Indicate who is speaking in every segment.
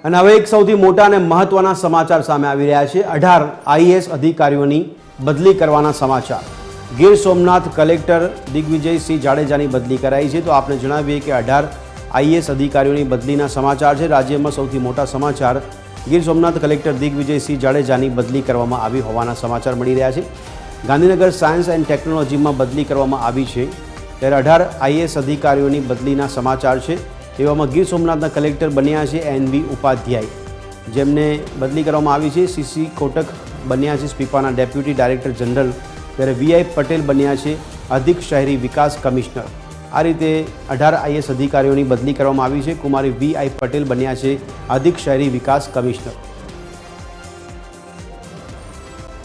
Speaker 1: અને હવે એક સૌથી મોટા અને મહત્વના સમાચાર સામે આવી રહ્યા છે। 18 આઈએએસ અધિકારીઓની બદલી કરવાના સમાચાર। ગીર સોમનાથ કલેક્ટર દિગ્વિજયસિંહ જાડેજાની બદલી કરાઈ છે। તો આપને જણાવીએ કે 18 આઈએએસ અધિકારીઓની બદલીના સમાચાર છે। રાજ્યમાં સૌથી મોટા સમાચાર ગીર સોમનાથ કલેક્ટર દિગ્વિજયસિંહ જાડેજાની બદલી કરવામાં આવી હોવાના સમાચાર મળી રહ્યા છે। ગાંધીનગર સાયન્સ એન્ડ ટેકનોલોજીમાં બદલી કરવામાં આવી છે, ત્યારે 18 આઈએએસ અધિકારીઓની બદલીના સમાચાર છે। એવામાં ગીર સોમનાથના કલેક્ટર બન્યા છે એનવી ઉપાધ્યાય, જેમને બદલી કરવામાં આવી છે। સીસી કોટક બન્યા છે સ્પીપાના ડેપ્યુટી ડાયરેક્ટર જનરલ, ત્યારે વીઆઈ પટેલ બન્યા છે અધિક શહેરી વિકાસ કમિશનર। આ રીતે 18 આઈએએસ અધિકારીઓની બદલી કરવામાં આવી છે। કુમારી વીઆઈ પટેલ બન્યા છે અધિક શહેરી વિકાસ કમિશનર।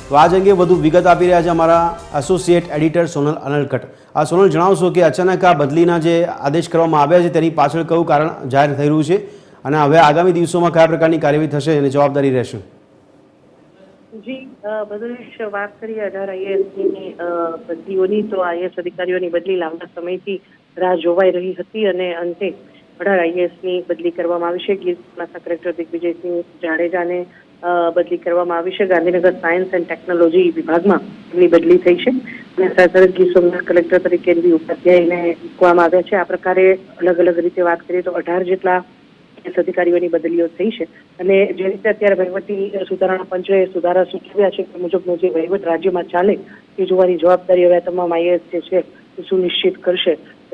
Speaker 1: તો આજ અંગે વધુ વિગત આપી રહ્યા છે અમારા એસોસિએટ એડિટર સોનલ અનલકટ। આ સોનલ, જણાવશો કે અચાનક આ બદલીના જે આદેશ કરવામાં આવ્યા છે તેની પાછળ કયું કારણ જાહેર થઈ રહ્યું છે અને હવે આગામી દિવસોમાં કયા પ્રકારની કાર્યવાહી થશે અને જવાબદારી રહેશે?
Speaker 2: જી બદલીશ વાત કરીએ 18 આઈએએસની બદલીઓની, તો આઈએએસ અધિકારીઓની બદલી લાંબા સમયથી રાહ જોવાઈ રહી હતી અને અંતે 18 આઈએએસની બદલી કરવામાં આવી છે। ગીર સોમનાથના કલેક્ટર દિગ્વિજયસિંહ જાડેજાને બદલી કરવામાં આવી છે। ગાંધીનગર સાયન્સ એન્ડ ટેકનોલોજી વિભાગમાં એમની બદલી થઈ છે અને સાથે ગીર સોમનાથ કલેક્ટર તરીકે એનવી ઉપાધ્યાયને મૂકવામાં આવ્યા છે। આ પ્રકારે અલગ અલગ રીતે વાત કરીએ તો 18 જેટલા અધિકારીઓની બદલીઓ થઈ છે અને જે રીતે અત્યારે વહીવટી સુધારણા પંચે સુધારા સૂચવ્યા છે તે મુજબનો જે વહીવટ રાજ્યમાં ચાલે એ જોવાની જવાબદારી હવે તમામ આઈએએસ જે છે એ સુનિશ્ચિત કરશે।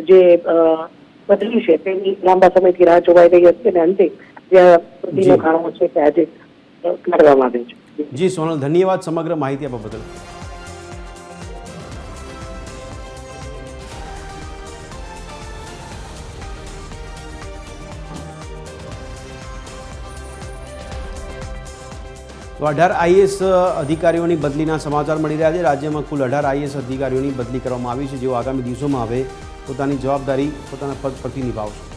Speaker 2: જે બદલી છે તેની લાંબા સમયથી રાહ જોવાઈ રહી હતી અને અંતે જે બદલીનો કારણો છે તે આજે કરવામાં આવે છે।
Speaker 1: જી સોનલ, ધન્યવાદ સમગ્ર માહિતી આપવા બદલ। તો 18 આઈએએસ અધિકારીઓની બદલીના સમાચાર મળી રહ્યા છે। રાજ્યમાં કુલ 18 આઈએએસ અધિકારીઓની બદલી કરવામાં આવી છે, જેઓ આગામી દિવસોમાં હવે પોતાની જવાબદારી પોતાના પદ પરથી નિભાવશે।